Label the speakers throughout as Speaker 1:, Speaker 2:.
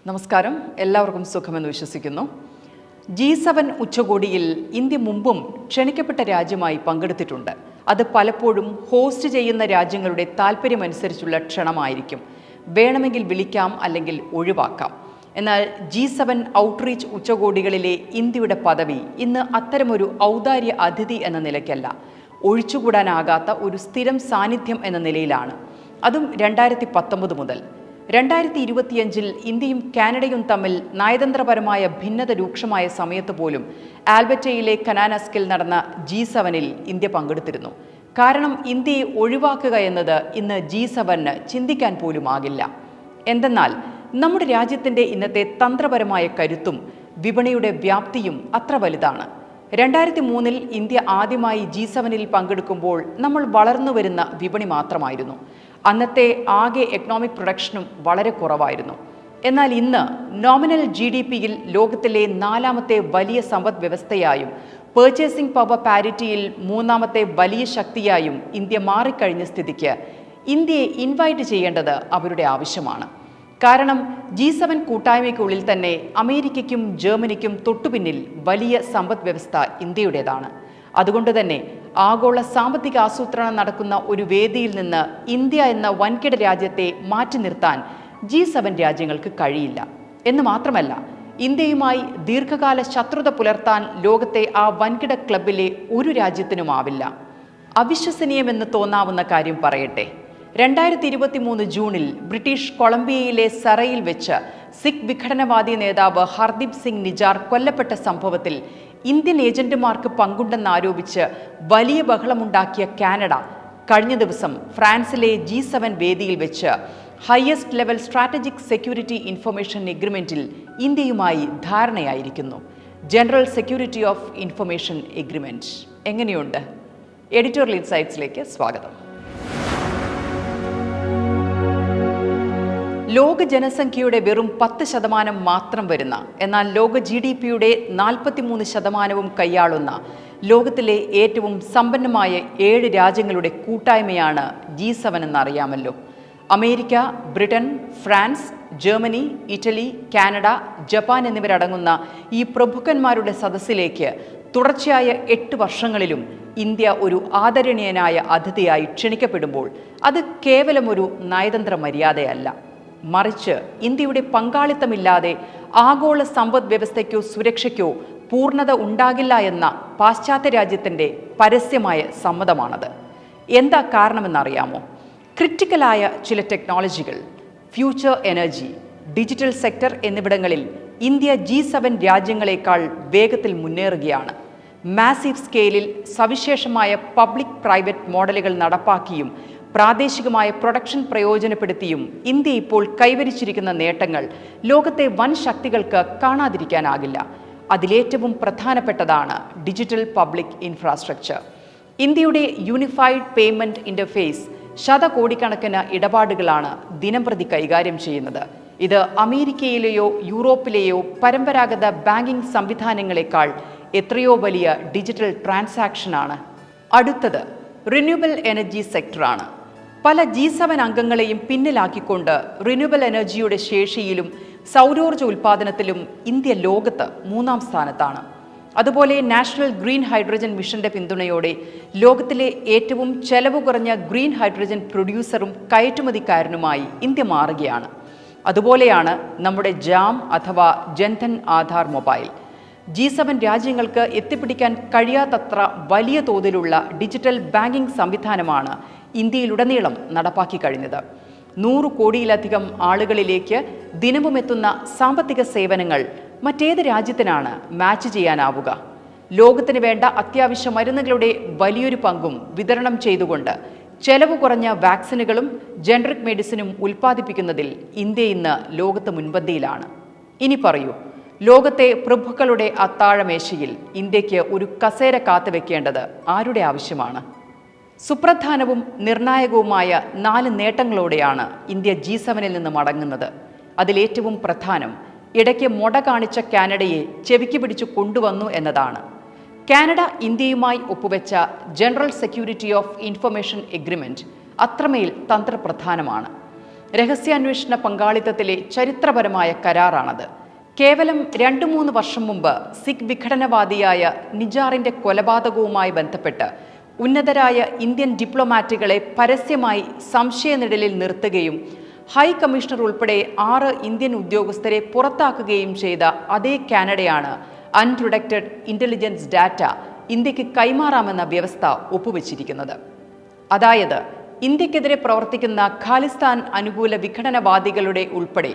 Speaker 1: നമസ്കാരം, എല്ലാവർക്കും സുഖമെന്ന് വിശ്വസിക്കുന്നു. G7 ഉച്ചകോടിയിൽ ഇന്ത്യ മുമ്പും ക്ഷണിക്കപ്പെട്ട രാജ്യമായി പങ്കെടുത്തിട്ടുണ്ട്. അത് പലപ്പോഴും ഹോസ്റ്റ് ചെയ്യുന്ന രാജ്യങ്ങളുടെ താൽപ്പര്യമനുസരിച്ചുള്ള ക്ഷണമായിരിക്കും. വേണമെങ്കിൽ വിളിക്കാം, അല്ലെങ്കിൽ ഒഴിവാക്കാം. എന്നാൽ G7 ഔട്ട്റീച്ച് ഉച്ചകോടികളിലെ ഇന്ത്യയുടെ പദവി ഇന്ന് അത്തരമൊരു ഔദാര്യ അതിഥി എന്ന നിലയ്ക്കല്ല, ഒഴിച്ചുകൂടാനാകാത്ത ഒരു സ്ഥിരം സാന്നിധ്യം എന്ന നിലയിലാണ്. അതും 2019 മുതൽ. 2025 ഇന്ത്യയും കാനഡയും തമ്മിൽ നയതന്ത്രപരമായ ഭിന്നത രൂക്ഷമായ സമയത്ത് പോലും ആൽബർട്ടയിലെ കനാനസ്കിൽ നടന്ന G7-ൽ ഇന്ത്യ പങ്കെടുത്തിരുന്നു. കാരണം ഇന്ത്യയെ ഒഴിവാക്കുക എന്നത് ഇന്ന് G7-ന് ചിന്തിക്കാൻ പോലും ആകില്ല. എന്തെന്നാൽ നമ്മുടെ രാജ്യത്തിൻ്റെ ഇന്നത്തെ തന്ത്രപരമായ കരുത്തും വിപണിയുടെ വ്യാപ്തിയും അത്ര വലുതാണ്. 2003-ൽ ഇന്ത്യ ആദ്യമായി G7-ൽ പങ്കെടുക്കുമ്പോൾ നമ്മൾ വളർന്നു വരുന്ന വിപണി മാത്രമായിരുന്നു. അന്നത്തെ ആകെ എക്കണോമിക് പ്രൊഡക്ഷനും വളരെ കുറവായിരുന്നു. എന്നാൽ ഇന്ന് നോമിനൽ GDP-യിൽ ലോകത്തിലെ 4ാമത്തെ വലിയ സമ്പദ് വ്യവസ്ഥയായും പർച്ചേസിംഗ് പവർ പാരിറ്റിയിൽ 3ാമത്തെ വലിയ ശക്തിയായും ഇന്ത്യ മാറിക്കഴിഞ്ഞ സ്ഥിതിക്ക് ഇന്ത്യയെ ഇൻവൈറ്റ് ചെയ്യേണ്ടത് അവരുടെ ആവശ്യമാണ്. കാരണം G7 കൂട്ടായ്മയ്ക്കുള്ളിൽ തന്നെ അമേരിക്കയ്ക്കും ജർമ്മനിക്കും തൊട്ടുപിന്നിൽ വലിയ സമ്പദ് വ്യവസ്ഥ ഇന്ത്യയുടേതാണ്. അതുകൊണ്ട് തന്നെ ആഗോള സാമ്പത്തിക ആസൂത്രണം നടക്കുന്ന ഒരു വേദിയിൽ നിന്ന് ഇന്ത്യ എന്ന വൻകിട രാജ്യത്തെ മാറ്റി നിർത്താൻ G7 രാജ്യങ്ങൾക്ക് കഴിയില്ല. എന്ന് മാത്രമല്ല, ഇന്ത്യയുമായി ദീർഘകാല ശത്രുത പുലർത്താൻ ലോകത്തെ ആ വൻകിട ക്ലബിലെ ഒരു രാജ്യത്തിനുമാവില്ല. അവിശ്വസനീയമെന്ന് തോന്നാവുന്ന കാര്യം പറയട്ടെ. 2023 ജൂണിൽ ബ്രിട്ടീഷ് കൊളംബിയയിലെ സറയിൽ വെച്ച് സിഖ് വിഘടനവാദി നേതാവ് ഹർദീപ് സിംഗ് നിജാർ കൊല്ലപ്പെട്ട സംഭവത്തിൽ ഇന്ത്യൻ ഏജന്റുമാർക്ക് പങ്കുണ്ടെന്നാരോപിച്ച് വലിയ ബഹളമുണ്ടാക്കിയ കാനഡ കഴിഞ്ഞ ദിവസം ഫ്രാൻസിലെ G7 വേദിയിൽ വെച്ച് highest level strategic security information എഗ്രിമെന്റിൽ ഇന്ത്യയുമായി ധാരണയായിരിക്കുന്നു. General security of information agreement. എങ്ങനെയുണ്ട്? എഡിറ്റോറിയൽ ഇൻസൈറ്റ്സിലേക്ക് സ്വാഗതം. ലോക ജനസംഖ്യയുടെ വെറും 10% മാത്രം വരുന്ന, എന്നാൽ ലോക GDP-യുടെ 43% കൈയാളുന്ന ലോകത്തിലെ ഏറ്റവും സമ്പന്നമായ 7 രാജ്യങ്ങളുടെ കൂട്ടായ്മയാണ് G7 എന്നറിയാമല്ലോ. America, Britain, France, Germany, Italy, Canada, Japan എന്നിവരടങ്ങുന്ന ഈ പ്രഭുക്കന്മാരുടെ സദസ്സിലേക്ക് തുടർച്ചയായ 8 വർഷങ്ങളിലും ഇന്ത്യ ഒരു ആദരണീയനായ അതിഥിയായി ക്ഷണിക്കപ്പെടുമ്പോൾ അത് കേവലം ഒരു നയതന്ത്ര മര്യാദയല്ല, മറിച്ച് ഇന്ത്യയുടെ പങ്കാളിത്തമില്ലാതെ ആഗോള സമ്പദ് വ്യവസ്ഥയ്ക്കോ സുരക്ഷയ്ക്കോ പൂർണ്ണത ഉണ്ടാകില്ല എന്ന പാശ്ചാത്യ രാജ്യത്തിൻ്റെ പരസ്യമായ സമ്മതമാണത്. എന്താ കാരണമെന്നറിയാമോ? ക്രിട്ടിക്കലായ ചില ടെക്നോളജികൾ, ഫ്യൂച്ചർ എനർജി, ഡിജിറ്റൽ സെക്ടർ എന്നിവിടങ്ങളിൽ ഇന്ത്യ G7 രാജ്യങ്ങളെക്കാൾ വേഗത്തിൽ മുന്നേറുകയാണ്. മാസീവ് സ്കെയിലിൽ സവിശേഷമായ പബ്ലിക് പ്രൈവറ്റ് മോഡലുകൾ നടപ്പാക്കിയും പ്രാദേശികമായ പ്രൊഡക്ഷൻ പ്രയോജനപ്പെടുത്തിയും ഇന്ത്യ ഇപ്പോൾ കൈവരിച്ചിരിക്കുന്ന നേട്ടങ്ങൾ ലോകത്തെ വൻ ശക്തികൾക്ക് കാണാതിരിക്കാനാകില്ല. അതിലേറ്റവും പ്രധാനപ്പെട്ടതാണ് ഡിജിറ്റൽ പബ്ലിക് ഇൻഫ്രാസ്ട്രക്ചർ. ഇന്ത്യയുടെ യൂണിഫൈഡ് പേയ്മെന്റ് ഇന്റർഫേസ് ശതകോടിക്കണക്കിന് ഇടപാടുകളാണ് ദിനംപ്രതി കൈകാര്യം ചെയ്യുന്നത്. ഇത് അമേരിക്കയിലെയോ യൂറോപ്പിലെയോ പരമ്പരാഗത ബാങ്കിംഗ് സംവിധാനങ്ങളെക്കാൾ എത്രയോ വലിയ ഡിജിറ്റൽ ട്രാൻസാക്ഷനാണ്. അടുത്തത് റിന്യൂവബിൾ എനർജി സെക്ടറാണ്. പല G7 അംഗങ്ങളെയും പിന്നിലാക്കിക്കൊണ്ട് റിന്യൂവബിൾ എനർജിയുടെ ശേഷിയിലും സൗരോർജ്ജ ഉൽപ്പാദനത്തിലും ഇന്ത്യ ലോകത്ത് 3ാം സ്ഥാനത്താണ്. അതുപോലെ നാഷണൽ ഗ്രീൻ ഹൈഡ്രജൻ മിഷന്റെ പിന്തുണയോടെ ലോകത്തിലെ ഏറ്റവും ചെലവ് കുറഞ്ഞ ഗ്രീൻ ഹൈഡ്രജൻ പ്രൊഡ്യൂസറും കയറ്റുമതിക്കാരനുമായി ഇന്ത്യ മാറുകയാണ്. അതുപോലെയാണ് നമ്മുടെ ജാം അഥവാ ജൻധൻ ആധാർ മൊബൈൽ. G7 രാജ്യങ്ങൾക്ക് എത്തിപ്പിടിക്കാൻ കഴിയാത്തത്ര വലിയ തോതിലുള്ള ഡിജിറ്റൽ ബാങ്കിംഗ് സംവിധാനമാണ് ഇന്ത്യയിലുടനീളം നടപ്പാക്കി കഴിഞ്ഞത്. 100 കോടിയിലധികം ആളുകളിലേക്ക് ദിനവുമെത്തുന്ന സാമ്പത്തിക സേവനങ്ങൾ മറ്റേത് രാജ്യത്തിനാണ് മാച്ച് ചെയ്യാനാവുക? ലോകത്തിന് വേണ്ട അത്യാവശ്യ മരുന്നുകളുടെ വലിയൊരു പങ്കും വിതരണം ചെയ്തുകൊണ്ട് ചെലവ് കുറഞ്ഞ വാക്സിനുകളും ജനറിക് മെഡിസിനും ഉൽപ്പാദിപ്പിക്കുന്നതിൽ ഇന്ത്യ ഇന്ന് ലോകത്ത് മുൻപന്തിയിലാണ്. ഇനി പറയൂ, ലോകത്തെ പ്രഭുക്കളുടെ അത്താഴമേശയിൽ ഇന്ത്യക്ക് ഒരു കസേര കാത്തുവെക്കേണ്ടത് ആരുടെ ആവശ്യമാണ്? സുപ്രധാനവും നിർണായകവുമായ 4 നേട്ടങ്ങളോടെയാണ് ഇന്ത്യ G7-ൽ നിന്ന് മടങ്ങുന്നത്. അതിലേറ്റവും പ്രധാനം ഇടയ്ക്ക് മൊട കാണിച്ച കാനഡയെ ചെവിക്ക് പിടിച്ചു കൊണ്ടുവന്നു എന്നതാണ്. കാനഡ ഇന്ത്യയുമായി ഒപ്പുവെച്ച general security of information agreement അത്രമേൽ തന്ത്രപ്രധാനമാണ്. രഹസ്യാന്വേഷണ പങ്കാളിത്തത്തിലെ ചരിത്രപരമായ കരാറാണത്. കേവലം 2-3 വർഷം മുമ്പ് സിഖ് വിഘടനവാദിയായ നിജാറിന്റെ കൊലപാതകവുമായി ബന്ധപ്പെട്ട് ഉന്നതരായ ഇന്ത്യൻ ഡിപ്ലോമാറ്റുകളെ പരസ്യമായി സംശയനിഴലിൽ നിർത്തുകയും ഹൈ കമ്മീഷണർ ഉൾപ്പെടെ 6 ഇന്ത്യൻ ഉദ്യോഗസ്ഥരെ പുറത്താക്കുകയും ചെയ്ത അതേ കാനഡയാണ് അൺപ്രൊട്ടക്റ്റഡ് ഇന്റലിജൻസ് ഡാറ്റ ഇന്ത്യക്ക് കൈമാറാമെന്ന വ്യവസ്ഥ ഒപ്പുവെച്ചിരിക്കുന്നത്. അതായത് ഇന്ത്യക്കെതിരെ പ്രവർത്തിക്കുന്ന ഖാലിസ്ഥാൻ അനുകൂല വിഘടനവാദികളുടെ ഉൾപ്പെടെ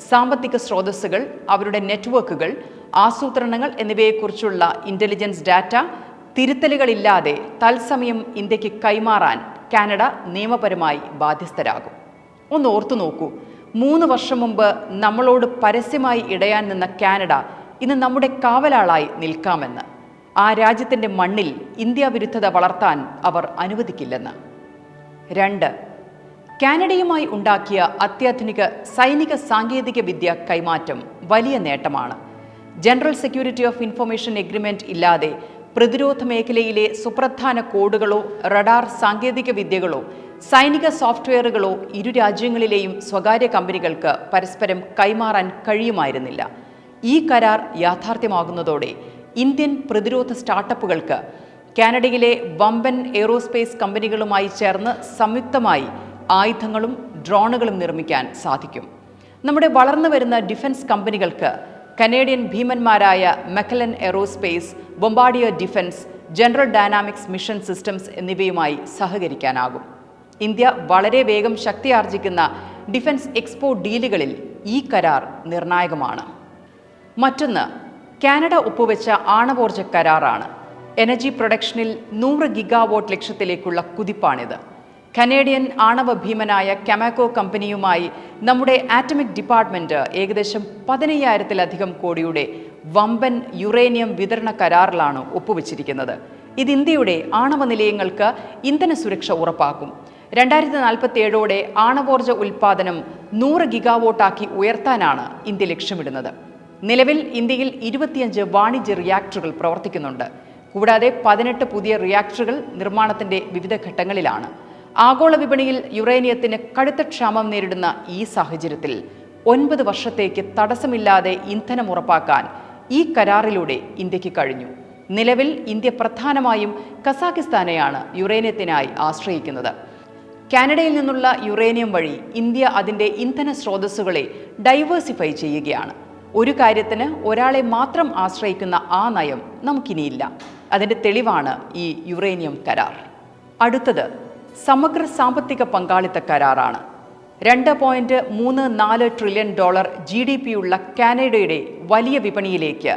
Speaker 1: സാമ്പത്തിക സ്രോതസ്സുകൾ, അവരുടെ നെറ്റ്വർക്കുകൾ, ആസൂത്രണങ്ങൾ എന്നിവയെക്കുറിച്ചുള്ള ഇന്റലിജൻസ് ഡാറ്റ തിരുത്തലുകളില്ലാതെ തത്സമയം ഇന്ത്യക്ക് കൈമാറാൻ കാനഡ നിയമപരമായി ബാധ്യസ്ഥരാകും. ഒന്ന് ഓർത്തു നോക്കൂ, 3 വർഷം മുമ്പ് നമ്മളോട് പരസ്യമായി ഇടയാൻ നിന്ന കാനഡ ഇന്ന് നമ്മുടെ കാവലാളായി നിൽക്കാമെന്ന്. ആ രാജ്യത്തിൻ്റെ മണ്ണിൽ ഇന്ത്യ വിരുദ്ധത വളർത്താൻ അവർ അനുവദിക്കില്ലെന്ന്. 2. കാനഡയുമായി ഉണ്ടാക്കിയ അത്യാധുനിക സൈനിക സാങ്കേതിക വിദ്യ കൈമാറ്റം വലിയ നേട്ടമാണ്. General security of information agreement ഇല്ലാതെ പ്രതിരോധ മേഖലയിലെ സുപ്രധാന കോഡുകളോ റഡാർ സാങ്കേതിക വിദ്യകളോ സൈനിക സോഫ്റ്റ്വെയറുകളോ ഇരു രാജ്യങ്ങളിലെയും സ്വകാര്യ കമ്പനികൾക്ക് പരസ്പരം കൈമാറാൻ കഴിയുമായിരുന്നില്ല. ഈ കരാർ യാഥാർത്ഥ്യമാകുന്നതോടെ ഇന്ത്യൻ പ്രതിരോധ സ്റ്റാർട്ടപ്പുകൾക്ക് കാനഡയിലെ വമ്പൻ എയ്റോസ്പേസ് കമ്പനികളുമായി ചേർന്ന് സംയുക്തമായി ആയുധങ്ങളും ഡ്രോണുകളും നിർമ്മിക്കാൻ സാധിക്കും. നമ്മുടെ വളർന്നു വരുന്ന ഡിഫൻസ് കമ്പനികൾക്ക് കനേഡിയൻ ഭീമന്മാരായ Magellan Aerospace, Bombardier Defence, General Dynamics Mission Systems എന്നിവയുമായി സഹകരിക്കാനാകും. ഇന്ത്യ വളരെ വേഗം ശക്തിയാർജിക്കുന്ന ഡിഫൻസ് എക്സ്പോർട്ട് ഡീലുകളിൽ ഈ കരാർ നിർണായകമാണ്. മറ്റൊന്ന്, കാനഡ ഒപ്പുവെച്ച ആണവോർജ കരാറാണ്. എനർജി പ്രൊഡക്ഷനിൽ 100 ഗിഗാവാട്ട് ലക്ഷ്യത്തിലേക്കുള്ള കുതിപ്പാണിത്. കനേഡിയൻ ആണവ ഭീമനായ കെമാക്കോ കമ്പനിയുമായി നമ്മുടെ ആറ്റമിക് ഡിപ്പാർട്ട്മെന്റ് ഏകദേശം 15,000-ലധികം കോടിയുടെ വമ്പൻ യുറേനിയം വിതരണ കരാറിലാണ് ഒപ്പുവെച്ചിരിക്കുന്നത്. ഇത് ഇന്ത്യയുടെ ആണവ നിലയങ്ങൾക്ക് ഇന്ധന സുരക്ഷ ഉറപ്പാക്കും. 2047ഓടെ ആണവോർജ ഉൽപ്പാദനം 100 ഗിഗാവോട്ടാക്കി ഉയർത്താനാണ് ഇന്ത്യ ലക്ഷ്യമിടുന്നത്. നിലവിൽ ഇന്ത്യയിൽ 25 വാണിജ്യ റിയാക്ടറുകൾ പ്രവർത്തിക്കുന്നുണ്ട്. കൂടാതെ 18 പുതിയ റിയാക്ടറുകൾ നിർമ്മാണത്തിന്റെ വിവിധ ഘട്ടങ്ങളിലാണ്. ആഗോള വിപണിയിൽ യുറേനിയത്തിന് കടുത്ത ക്ഷാമം നേരിടുന്ന ഈ സാഹചര്യത്തിൽ 9 വർഷത്തേക്ക് തടസ്സമില്ലാതെ ഇന്ധനം ഉറപ്പാക്കാൻ ഈ കരാറിലൂടെ ഇന്ത്യക്ക് കഴിഞ്ഞു. നിലവിൽ ഇന്ത്യ പ്രധാനമായും കസാഖിസ്ഥാനെയാണ് യുറേനിയത്തിനായി ആശ്രയിക്കുന്നത്. കാനഡയിൽ നിന്നുള്ള യുറേനിയം വഴി ഇന്ത്യ അതിൻ്റെ ഇന്ധന സ്രോതസ്സുകളെ ഡൈവേഴ്സിഫൈ ചെയ്യുകയാണ്. ഒരു കാര്യത്തിന് ഒരാളെ മാത്രം ആശ്രയിക്കുന്ന ആ നയം നമുക്കിനിയില്ല. അതിൻ്റെ തെളിവാണ് ഈ യുറേനിയം കരാർ. അടുത്തത് സമഗ്ര സാമ്പത്തിക പങ്കാളിത്ത കരാറാണ്. $2.34 ട്രില്യൺ GDP-യുള്ള കാനഡയുടെ വലിയ വിപണിയിലേക്ക്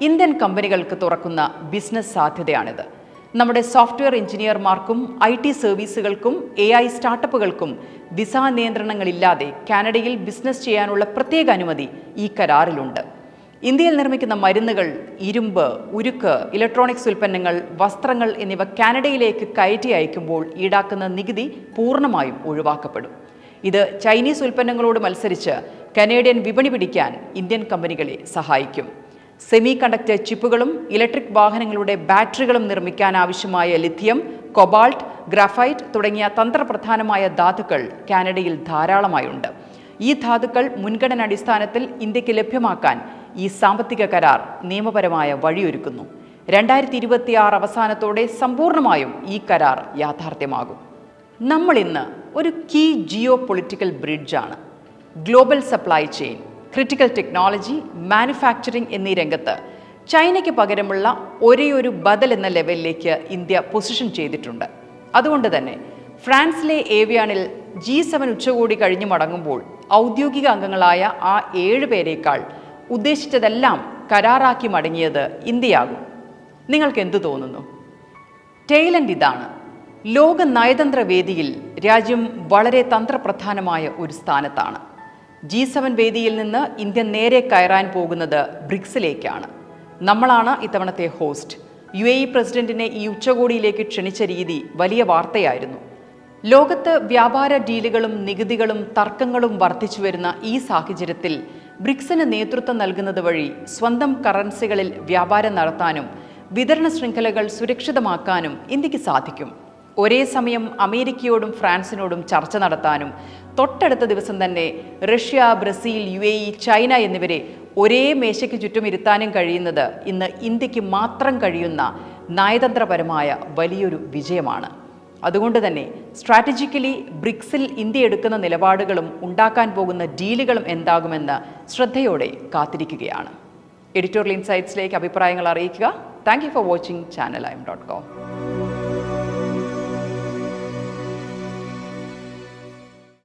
Speaker 1: ഇന്ത്യൻ കമ്പനികൾക്ക് തുറക്കുന്ന ബിസിനസ് സാധ്യതയാണിത്. നമ്മുടെ സോഫ്റ്റ്വെയർ എഞ്ചിനീയർമാർക്കും IT സർവീസുകൾക്കും AI സ്റ്റാർട്ടപ്പുകൾക്കും വിസ നിയന്ത്രണങ്ങളില്ലാതെ കാനഡയിൽ ബിസിനസ് ചെയ്യാനുള്ള പ്രത്യേക അനുമതി ഈ കരാറിലുണ്ട്. ഇന്ത്യയിൽ നിർമ്മിക്കുന്ന മരുന്നുകൾ, ഇരുമ്പ്, ഉരുക്ക്, ഇലക്ട്രോണിക്സ് ഉൽപ്പന്നങ്ങൾ, വസ്ത്രങ്ങൾ എന്നിവ കാനഡയിലേക്ക് കയറ്റി അയക്കുമ്പോൾ ഈടാക്കുന്ന നികുതി പൂർണ്ണമായും ഒഴിവാക്കപ്പെടും. ഇത് ചൈനീസ് ഉൽപ്പന്നങ്ങളോട് മത്സരിച്ച് കനേഡിയൻ വിപണി പിടിക്കാൻ ഇന്ത്യൻ കമ്പനികളെ സഹായിക്കും. സെമി കണ്ടക്ടർ ചിപ്പുകളും ഇലക്ട്രിക് വാഹനങ്ങളുടെ ബാറ്ററികളും നിർമ്മിക്കാൻ ആവശ്യമായ ലിഥിയം, കൊബാൾട്ട്, ഗ്രാഫൈറ്റ് തുടങ്ങിയ തന്ത്രപ്രധാനമായ ധാതുക്കൾ കാനഡയിൽ ധാരാളമായുണ്ട്. ഈ ധാതുക്കൾ മുൻഗണനാടിസ്ഥാനത്തിൽ ഇന്ത്യക്ക് ലഭ്യമാക്കാൻ ഈ സാമ്പത്തിക കരാർ നിയമപരമായ വഴിയൊരുക്കുന്നു. 2026 അവസാനത്തോടെ സമ്പൂർണ്ണമായും ഈ കരാർ യാഥാർത്ഥ്യമാകും. നമ്മൾ ഇന്ന് ഒരു കീ ജിയോ പൊളിറ്റിക്കൽ ബ്രിഡ്ജാണ്. Global supply chain, critical technology, manufacturing എന്നീ രംഗത്ത് ചൈനയ്ക്ക് പകരമുള്ള ഒരേയൊരു ബദൽ എന്ന ലെവലിലേക്ക് ഇന്ത്യ പൊസിഷൻ ചെയ്തിട്ടുണ്ട്. അതുകൊണ്ട് തന്നെ ഫ്രാൻസിലെ ഏവിയാനിൽ G7 ഉച്ചകോടി കഴിഞ്ഞു മടങ്ങുമ്പോൾ ഔദ്യോഗിക അംഗങ്ങളായ ആ 7 പേരേക്കാൾ ഉദ്ദേശിച്ചതെല്ലാം കരാറാക്കി മടങ്ങിയത് ഇന്ത്യയാകും. നിങ്ങൾക്ക് എന്തു തോന്നുന്നു? ടെയിലൻഡ് ഇതാണ്. ലോക നയതന്ത്ര വേദിയിൽ രാജ്യം വളരെ തന്ത്രപ്രധാനമായ ഒരു സ്ഥാനത്താണ്. G7 വേദിയിൽ നിന്ന് ഇന്ത്യ നേരെ കയറാൻ പോകുന്നത് ബ്രിക്സിലേക്കാണ്. നമ്മളാണ് ഇത്തവണത്തെ ഹോസ്റ്റ്. UAE പ്രസിഡന്റിനെ ഈ ഉച്ചകോടിയിലേക്ക് ക്ഷണിച്ച രീതി വലിയ വാർത്തയായിരുന്നു. ലോകത്ത് വ്യാപാര ഡീലുകളും നികുതികളും തർക്കങ്ങളും വർദ്ധിച്ചു വരുന്ന ഈ സാഹചര്യത്തിൽ ബ്രിക്സിന് നേതൃത്വം നൽകുന്നത് വഴി സ്വന്തം കറൻസികളിൽ വ്യാപാരം നടത്താനും വിതരണ ശൃംഖലകൾ സുരക്ഷിതമാക്കാനും ഇന്ത്യക്ക് സാധിക്കും. ഒരേ സമയം അമേരിക്കയോടും ഫ്രാൻസിനോടും ചർച്ച നടത്താനും തൊട്ടടുത്ത ദിവസം തന്നെ റഷ്യ, ബ്രസീൽ, UAE, ചൈന എന്നിവരെ ഒരേ മേശയ്ക്ക് ചുറ്റും ഇരുത്താനും കഴിയുന്നത് ഇന്ന് ഇന്ത്യക്ക് മാത്രം കഴിയുന്ന നയതന്ത്രപരമായ വലിയൊരു വിജയമാണ്. അതുകൊണ്ട് തന്നെ സ്ട്രാറ്റജിക്കലി ബ്രിക്സിൽ ഇന്ത്യ എടുക്കുന്ന നിലപാടുകളും ഉണ്ടാക്കാൻ പോകുന്ന ഡീലുകളും എന്താകുമെന്ന് ശ്രദ്ധയോടെ കാത്തിരിക്കുകയാണ്. എഡിറ്റോറിയൽ ഇൻസൈറ്റ്സിലേക്ക് അഭിപ്രായങ്ങൾ അറിയിക്കുക. Thank you for watching channelime.com.